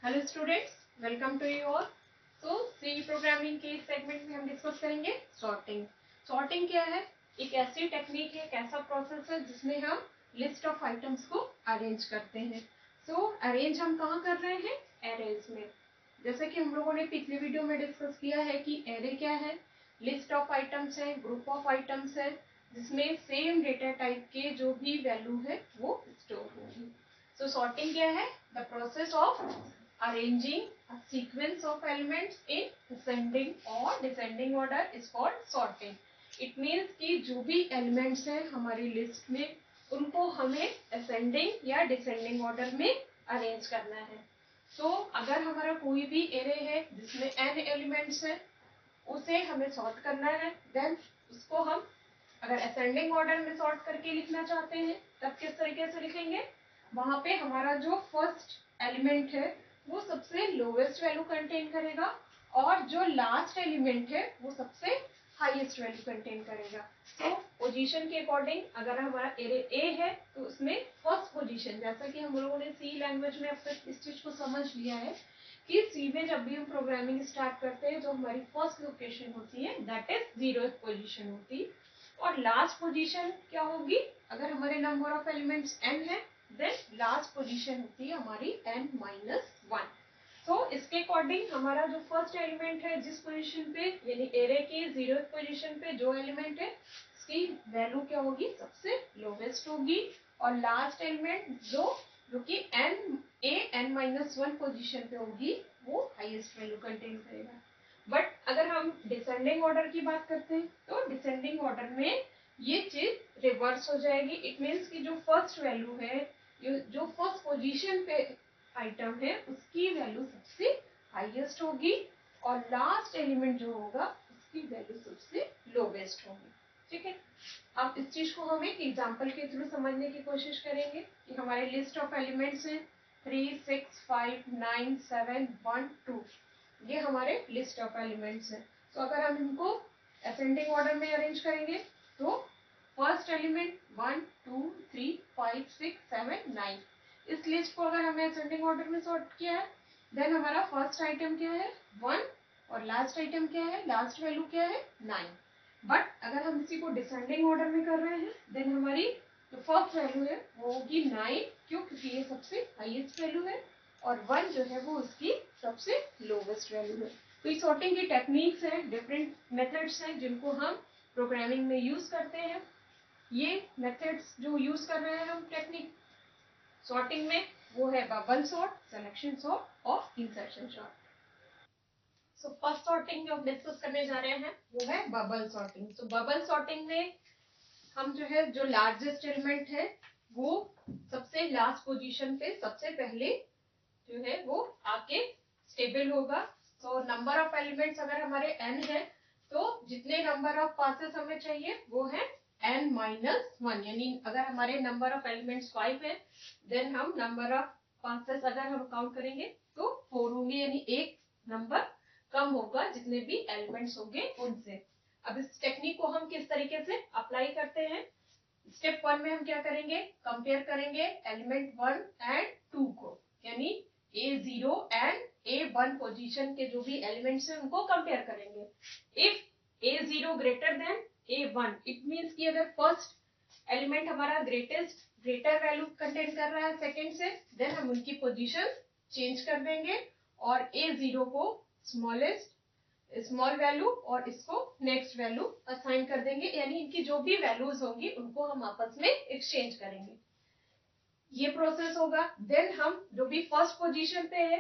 Hello students, welcome to you all. तो C programming के इस सेगमेंट में हम डिस्कस करेंगे सॉर्टिंग। सॉर्टिंग क्या है? एक ऐसी टेक्निक है, एक ऐसा प्रोसेस है जिसमें हम लिस्ट ऑफ आइटम्स को अरेंज करते हैं। सो अरेंज हम कहाँ कर रहे हैं? एरेज में। जैसे कि हम लोगों ने पिछले वीडियो में डिस्कस किया है कि एरे क्या है, लिस्ट ऑफ आइटम्स है, ग्रुप ऑफ आइटम्स है जिसमें सेम डेटा टाइप के जो भी वैल्यू है वो स्टोर होगी। So sorting क्या है? The process of arranging a sequence of elements in ascending or descending order is called sorting. It means कि जो भी elements हैं हमारी list में उनको हमें ascending या descending order में arrange करना है। तो अगर हमारा कोई भी array है जिसमें n elements हैं उसे हमें sort करना है, then उसको हम अगर असेंडिंग ऑर्डर में सॉर्ट करके लिखना चाहते हैं तब किस तरीके से लिखेंगे? वहां पे हमारा जो फर्स्ट एलिमेंट है वो सबसे लोवेस्ट वैल्यू कंटेन करेगा और जो लास्ट एलिमेंट है वो सबसे हाईएस्ट वैल्यू कंटेन करेगा। तो पोजीशन के अकॉर्डिंग अगर हमारा एरे ए है तो उसमें फर्स्ट पोजीशन, जैसा कि हम लोगों ने सी लैंग्वेज में अब तक इस चीज को समझ लिया है कि सी में जब भी हम प्रोग्रामिंग स्टार्ट करते हैं जो हमारी फर्स्ट लोकेशन होती है दैट इज 0th पोजीशन होती है। और लास्ट पोजीशन क्या होगी? अगर हमारे नंबर ऑफ एलिमेंट्स n है देन लास्ट पोजीशन होती है हमारी n-1। तो इसके अकॉर्डिंग हमारा जो फर्स्ट एलिमेंट है जिस पोजीशन पे यानी एरे की 0th पोजीशन पे जो एलिमेंट है उसकी वैल्यू क्या होगी? सबसे लोवेस्ट होगी। और लास्ट एलिमेंट जो कि n-1 पोजीशन पे होगी वो हाईएस्ट वैल्यू कंटेन करेगा। बट अगर हम डिसेंडिंग ऑर्डर की बात करते हैं तो डिसेंडिंग ऑर्डर में ये चीज रिवर्स हो जाएगी। इट मीन्स कि जो फर्स्ट वैल्यू है, जो फर्स्ट पोजीशन पे आइटम है उसकी वैल्यू सबसे हाईएस्ट होगी और लास्ट एलिमेंट जो होगा उसकी वैल्यू सबसे लोवेस्ट होगी। ठीक है, अब इस चीज को हम एक एग्जांपल के थ्रू समझने की कोशिश करेंगे कि हमारे लिस्ट ऑफ एलिमेंट्स हैं 3, 6, 5, 9, 7, 1, 2। ये हमारे लिस्ट ऑफ एलिमेंट्स हैं। तो अगर हम इनको असेंडिंग ऑर्डर में अरेंज करेंगे तो फर्स्ट एलिमेंट 1, 2, 3, 5, 6, 7, 9। इस लिस्ट को अगर हमने असेंडिंग ऑर्डर में सॉर्ट किया है देन हमारा फर्स्ट आइटम क्या है? 1 और लास्ट आइटम क्या है? लास्ट वैल्यू क्या है? 9। बट अगर हम इसी को डिसेंडिंग ऑर्डर में कर रहे हैं देन हमारी जो फर्स्ट वैल्यू है वो होगी 9। क्यों? क्योंकि ये सबसे हाईएस्ट वैल्यू है और 1 जो है वो उसकी सबसे लोवेस्ट वैल्यू है। तो ये सॉर्टिंग की टेक्निक्स हैं, डिफरेंट मेथड्स हैं जिनको हम प्रोग्रामिंग में यूज करते हैं। ये मेथड्स जो यूज कर रहे हैं हम टेक्निक सॉर्टिंग में वो है बबल सॉर्ट, सिलेक्शन सॉर्ट और insertion sort. So first sorting जो हम डिस्कस करने जा रहे हैं वो है बबल सॉर्टिंग। सो बबल सॉर्टिंग में हम जो है जो लार्जेस्ट एलिमेंट है वो सबसे लास्ट पोजीशन पे सबसे पहले जो है वो आके स्टेबल होगा। तो नंबर ऑफ एलिमेंट्स अगर हमारे n है तो जितने नंबर ऑफ पासेस हमें चाहिए वो है n-1। यानी अगर हमारे नंबर ऑफ एलिमेंट्स 5 है देन हम नंबर ऑफ पासेस अगर हम काउंट करेंगे तो 4 होंगे, यानी एक नंबर कम होगा जितने भी एलिमेंट्स होंगे उनसे। अब इस टेक्निक को हम किस तरीके से अप्लाई करते हैं? स्टेप 1 में हम क्या करेंगे? कंपेयर करेंगे एलिमेंट 1 एंड 2 को, यानी A0 एंड A1 पोजीशन के जो भी एलिमेंट्स हैं उनको कंपेयर करेंगे। If A0 greater than A1 it means कि अगर फर्स्ट एलिमेंट हमारा ग्रेटर वैल्यू कंटेन कर रहा है सेकंड से देन हम उनकी पोजीशन चेंज कर देंगे और A0 को स्मॉल वैल्यू और इसको नेक्स्ट वैल्यू असाइन कर देंगे, यानी इनकी जो भी वैल्यूज होंगी उनको हम आपस में एक्सचेंज करेंगे। ये प्रोसेस होगा। देन हम जो भी फर्स्ट पोजीशन पे है,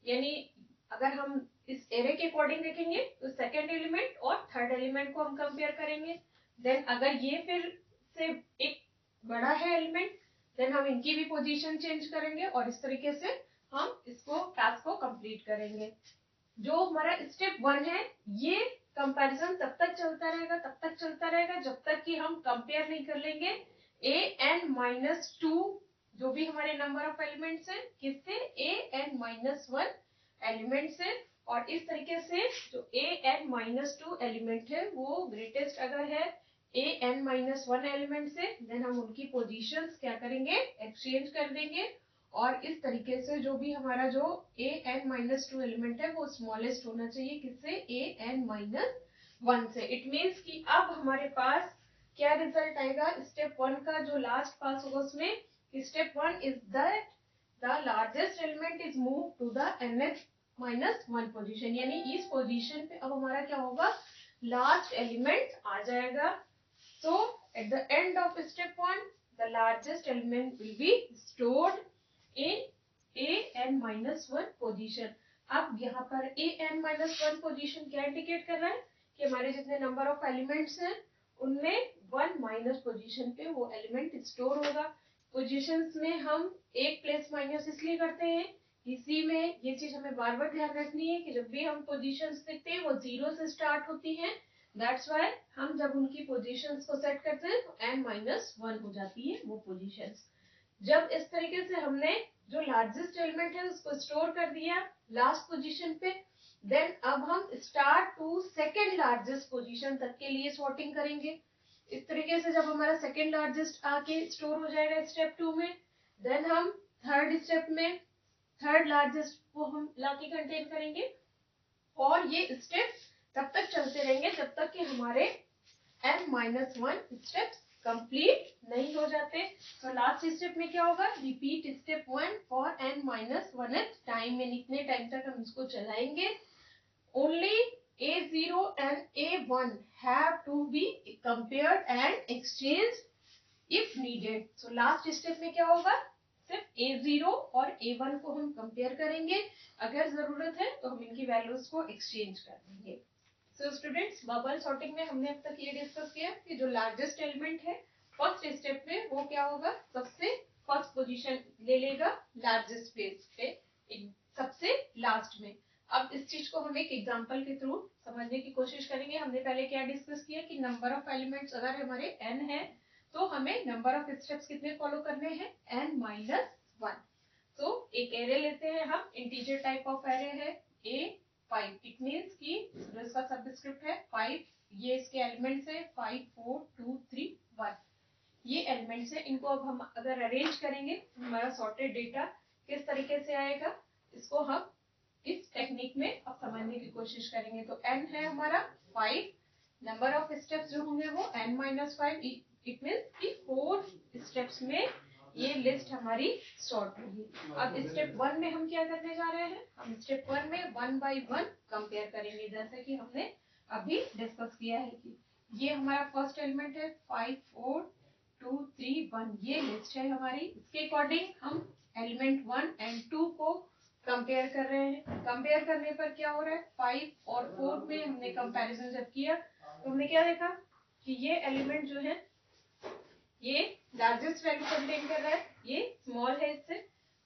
यानी अगर हम इस एरे के अकॉर्डिंग देखेंगे तो सेकंड एलिमेंट और थर्ड एलिमेंट को हम कंपेयर करेंगे। देन अगर ये फिर से एक बड़ा है एलिमेंट देन हम इनकी भी पोजीशन चेंज करेंगे और इस तरीके से हम इसको टास्क को कंप्लीट करेंगे। जो हमारा स्टेप 1 है ये कंपैरिजन तब तक चलता रहेगा जब तक कि हम कंपेयर नहीं कर लेंगे an-2 जो भी हमारे नंबर ऑफ एलिमेंट्स हैं किससे? an-1 एलिमेंट से। और इस तरीके से जो an-2 एलिमेंट है वो ग्रेटेस्ट अगर है an-1 एलिमेंट से देन हम उनकी पोजीशंस क्या करेंगे? एक्सचेंज कर देंगे और इस तरीके से जो भी हमारा जो an-2 एलिमेंट है वो स्मॉलेस्ट होना चाहिए किससे, an-1 से। इट मीन्स कि अब हमारे पास क्या रिजल्ट आएगा स्टेप 1 का, जो लास्ट पास होगा उसमें step 1 is that the largest element is move to the nth-1 position, यानी इस पोजीशन पे अब हमारा क्या होगा, लास्ट एलिमेंट आ जाएगा। So at the end of step 1 the largest element will be stored in an-1 position। अब यहाँ पर an-1 position क्या इंडिकेट कर रहा है कि हमारे जितने नंबर ऑफ एलिमेंट्स हैं उनमें 1 माइनस पोजीशन पे वो एलिमेंट स्टोर होगा। पोजीशंस में हम एक प्लेस माइनस इसलिए करते हैं, इसी में ये चीज हमें बार बार ध्यान रखनी है कि जब भी हम पोजीशंस देखते हैं वो 0 से स्टार्ट होती हैं। दैट्स वाई हम जब उनकी पोजीशंस को सेट करते हैं तो n-1 हो जाती है वो पोजीशंस। जब इस तरीके से हमने जो लार्जेस्ट एलिमेंट है उसको स्टोर कर दिया लास्ट पोजीशन पे, देन अब हम start to second largest position तक के लिए सॉर्टिंग करेंगे। इस तरीके से जब हमारा सेकेंड लार्जेस्ट आके स्टोर हो जाएगा स्टेप 2 में, देन हम थर्ड स्टेप में थर्ड लार्जेस्ट को हम लाके कंटेन करेंगे, और ये स्टेप तब तक चलते रहेंगे जब तक कि हमारे n-1 स्टेप्स कंप्लीट नहीं हो जाते। तो लास्ट स्टेप में क्या होगा, repeat step 1 for n-1 time, में इतने टाइम तक हम इसको चलाएंगे। Only a0 and a1 have to be compared and exchanged if needed। so last step में क्या होगा, सिर्फ a0 और a1 को हम कंपेयर करेंगे, अगर जरूरत है तो हम इनकी वैल्यूज को एक्सचेंज कर देंगे। सो स्टूडेंट्स, बबल सॉर्टिंग में हमने अब तक ये डिस्कस किया कि जो लार्जेस्ट एलिमेंट है फर्स्ट स्टेप में वो क्या होगा, सबसे फर्स्ट पोजीशन ले लेगा लार्जेस्ट प्लेस पे सबसे लास्ट में। अब इस चीज को हम एक एग्जांपल के थ्रू समझने की कोशिश करेंगे। हमने पहले क्या डिस्कस किया कि नंबर ऑफ एलिमेंट्स अगर हमारे n है तो हमें नंबर ऑफ स्टेप्स कितने फॉलो करने हैं, n-1। तो एक एरे लेते हैं हम, इंटीजर टाइप ऑफ एरे है a5, इट मीन्स कि इसका सबस्क्रिप्ट है 5, ये इसके एलिमेंट्स है 5 4 2 3 1, ये एलिमेंट्स है। इनको अब हम अगर अरेंज करेंगे हमारा सॉर्टेड डेटा किस तरीके से आएगा, इसको हम इस टेक्निक में अब समझने की कोशिश करेंगे। तो n है हमारा 5, नंबर ऑफ स्टेप्स जो होंगे वो n-5, इट मीन्स कि 4 स्टेप्स में ये लिस्ट हमारी सॉर्ट होगी। अब स्टेप 1 में हम क्या करने जा रहे हैं, हम स्टेप 1 में 1 बाई 1 कंपेयर करेंगे, जैसे कि हमने अभी डिस्कस किया है कि ये हमारा फर्स्ट एलिमेंट है 5 4 2 3 1, ये लिस्ट है हमारी। इसके अकॉर्डिंग हम एलिमेंट 1 एंड 2 को कंपेयर कर रहे हैं। कंपेयर करने पर क्या हो रहा है, 5 और 4 में हमने कंपैरिजन जब किया तो हमने क्या देखा कि ये एलिमेंट जो है ये लार्जेस्ट वैल्यू कंटेन कर रहा है, ये स्मॉल है इससे,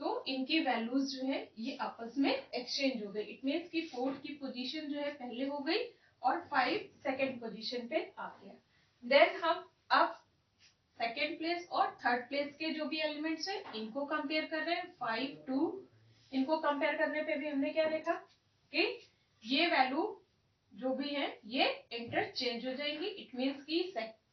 तो इनकी वैल्यूज जो है ये आपस में एक्सचेंज हो गई। इट मीन्स कि 4 की पोजीशन जो है पहले हो गई और 5 सेकेंड पोजीशन पे आ गया। देन हम अब सेकेंड प्लेस और थर्ड प्लेस के जो भी एलिमेंट्स है इनको कंपेयर कर रहे हैं 5 2, इनको कंपेयर करने पे भी हमने क्या देखा कि ये वैल्यू जो भी है ये इंटरचेंज हो जाएंगी। इट मीन्स कि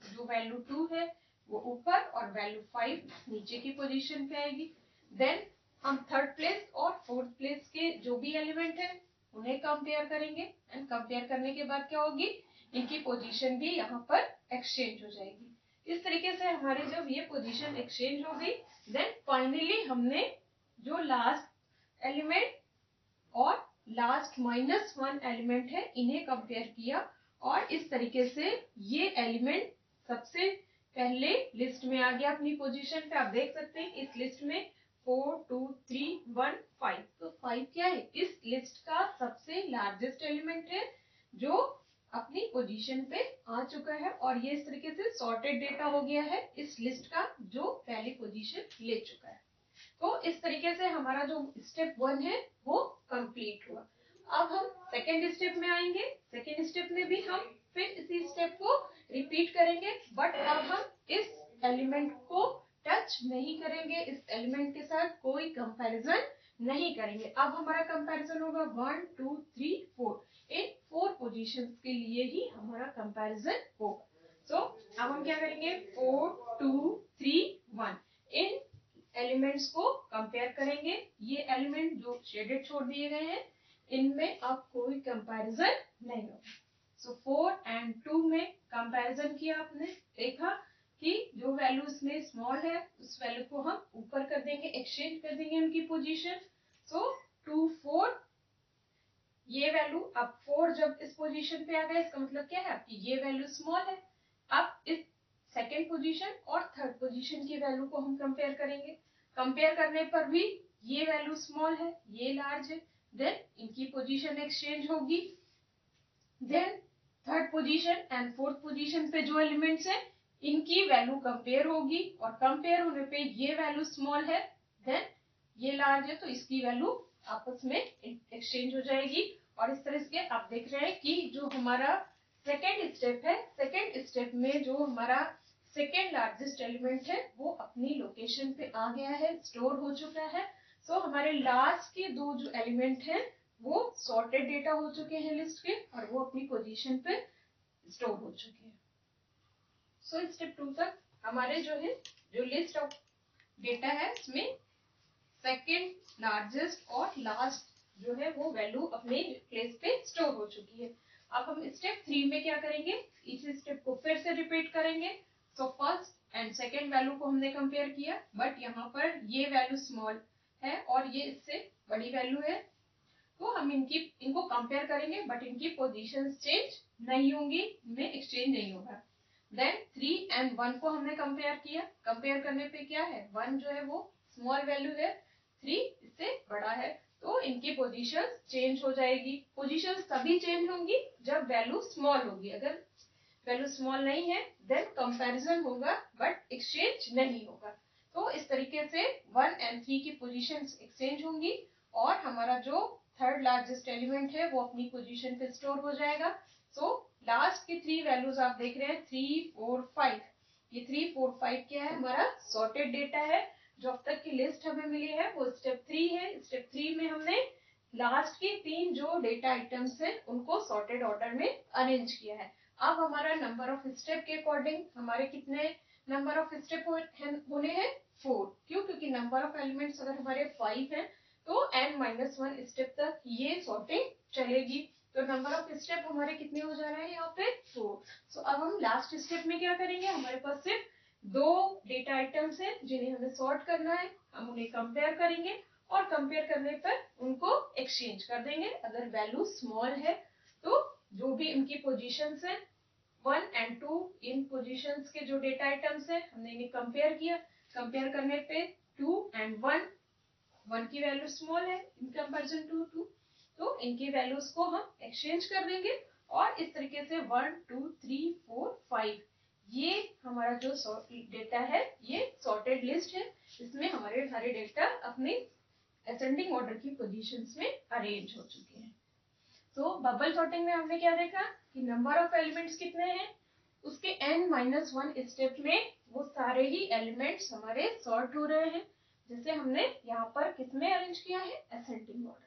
जो वैल्यू 2 है वो ऊपर और वैल्यू 5 नीचे की पोजीशन पे आएगी। देन हम थर्ड प्लेस और फोर्थ प्लेस के जो भी एलिमेंट है उन्हें कंपेयर करेंगे, एंड कंपेयर करने के बाद क्या होगी, इनकी पोजीशन भी यहाँ पर एक्सचेंज हो जाएगी। इस तरीके से हमारी जब ये पोजीशन एक्सचेंज हो गई, देन फाइनली हमने जो लास्ट एलिमेंट और लास्ट -1 एलिमेंट है इन्हें कंपेयर किया, और इस तरीके से ये एलिमेंट सबसे पहले लिस्ट में आ गया अपनी पोजीशन पे। आप देख सकते हैं इस लिस्ट में 4 2 3 1 5, तो 5 क्या है, इस लिस्ट का सबसे लार्जेस्ट एलिमेंट है जो अपनी पोजीशन पे आ चुका है, और ये इस तरीके से सॉर्टेड डेटा हो गया है इस लिस्ट का जो पहली पोजीशन ले चुका है। तो इस तरीके से हमारा जो स्टेप 1 है वो कंप्लीट हुआ। अब हम सेकेंड स्टेप में आएंगे। सेकेंड स्टेप में भी हम फिर इसी स्टेप को रिपीट करेंगे, बट अब हम इस एलिमेंट को टच नहीं करेंगे, इस एलिमेंट के साथ कोई कंपैरिजन नहीं करेंगे। अब हमारा कंपैरिजन होगा 1 2 3 4, इन 4 पोजीशंस के लिए ही हमारा कंपैरिजन होगा। सो अब हम क्या करेंगे 4 2 3 1, इन एलिमेंट्स को कंपेयर करेंगे। ये एलिमेंट जो शेडेड छोड़ दिए गए हैं इनमें अब कोई कंपैरिजन नहीं होगा। सो 4 एंड 2 में कंपैरिजन किया, आपने देखा कि जो वैल्यू इसमें स्मॉल है उस वैल्यू को हम ऊपर कर देंगे, एक्सचेंज कर देंगे उनकी पोजीशन। सो 2 4 ये वैल्यू, अब 4 जब इस पोजीशन पे आ गया इसका मतलब क्या है आपकी ये वैल्यू स्मॉल है। अब इस सेकेंड पोजीशन और थर्ड पोजीशन की वैल्यू को हम कंपेयर करेंगे। कंपेयर करने पर भी ये वैल्यू स्मॉल है, ये लार्ज है, देन इनकी पोजीशन एक्सचेंज होगी। Then third position and fourth position पे जो एलिमेंट्स है इनकी वैल्यू कंपेयर होगी, और कंपेयर होने पे ये वैल्यू स्मॉल है, देन ये लार्ज है, तो इसकी वैल्यू आपस में एक्सचेंज हो जाएगी। और इस तरह से आप देख रहे हैं कि जो हमारा सेकेंड स्टेप है, सेकेंड स्टेप में जो हमारा सेकेंड लार्जेस्ट एलिमेंट है वो अपनी लोकेशन पे आ गया है, स्टोर हो चुका है। सो हमारे लास्ट के दो जो एलिमेंट हैं वो सॉर्टेड डेटा हो चुके हैं लिस्ट के, और वो अपनी पोजीशन पे स्टोर हो चुके हैं। सो स्टेप 2 तक हमारे जो है जो लिस्ट ऑफ डेटा है उसमें सेकेंड लार्जेस्ट और लास्ट जो है वो वैल्यू अपने प्लेस पे स्टोर हो चुकी है। अब हम स्टेप 3 में क्या करेंगे, इस स्टेप को फिर से रिपीट करेंगे। So first and second value को हमने कंपेयर किया, बट यहाँ पर ये वैल्यू स्मॉल है और ये इससे बड़ी वैल्यू है, तो हम इनको कंपेयर करेंगे, बट इनकी पोजीशंस चेंज नहीं होंगी, इनमें एक्सचेंज नहीं होगा। देन 3 एंड 1 को हमने कंपेयर किया, कंपेयर करने पे क्या है 1 जो है वो स्मॉल वैल्यू है, 3 इससे बड़ा है, तो इनकी पोजीशन चेंज हो जाएगी। पोजीशन तभी चेंज होंगी जब वैल्यू स्मॉल होगी, अगर वैल्यू स्मॉल नहीं है देन कंपैरिजन होगा बट एक्सचेंज नहीं होगा। तो इस तरीके से 1 एंड 3 की पोजीशन एक्सचेंज होंगी और हमारा जो थर्ड लार्जेस्ट एलिमेंट है वो अपनी पोजीशन पे स्टोर हो जाएगा। सो लास्ट की 3 वैल्यूज आप देख रहे हैं 3 4 5, ये 3 4 5 क्या है हमारा सॉर्टेड डेटा है। जो अब तक की लिस्ट हमें मिली है वो स्टेप 3 है। स्टेप 3 में हमने लास्ट की 3 जो डेटा आइटम्स है उनको सॉर्टेड ऑर्डर में अरेंज किया है। अब हमारा नंबर ऑफ स्टेप के अकॉर्डिंग हमारे कितने नंबर ऑफ स्टेप होने हैं 4। क्यों, क्योंकि नंबर ऑफ एलिमेंट्स अगर हमारे 5 हैं तो n-1 स्टेप तक ये सॉर्टिंग चलेगी। तो नंबर ऑफ स्टेप हमारे कितने हो जा रहे हैं यहाँ पे 4। सो अब हम लास्ट स्टेप में क्या करेंगे, हमारे पास सिर्फ 2 डेटा आइटम्स हैं जिन्हें हमें सॉर्ट करना है, हम उन्हें कंपेयर करेंगे और कंपेयर करने पर उनको एक्सचेंज कर देंगे। अगर वैल्यू स्मॉल है तो जो भी इनकी पोजीशंस है 1 एंड 2 इन पोजीशंस के जो डेटा आइटम्स है हमने इन्हें कंपेयर किया, कंपेयर करने पे 2 एंड 1 की वैल्यू स्मॉल है इन कंपैरिजन टू 2, तो इनकी वैल्यूज को हम एक्सचेंज कर देंगे और इस तरीके से 1 2 3 4 5 ये हमारा जो डेटा है ये सॉर्टेड लिस्ट है। इसमें हमारे सारे डेटा अपने असेंडिंग ऑर्डर की पोजीशंस में अरेंज हो चुके हैं। तो बबल सॉर्टिंग में हमने क्या देखा कि नंबर ऑफ एलिमेंट्स कितने हैं, उसके n-1 स्टेप में वो सारे ही एलिमेंट्स हमारे सॉर्ट हो रहे हैं, जैसे हमने यहाँ पर किसमें अरेंज किया है असेंडिंग ऑर्डर।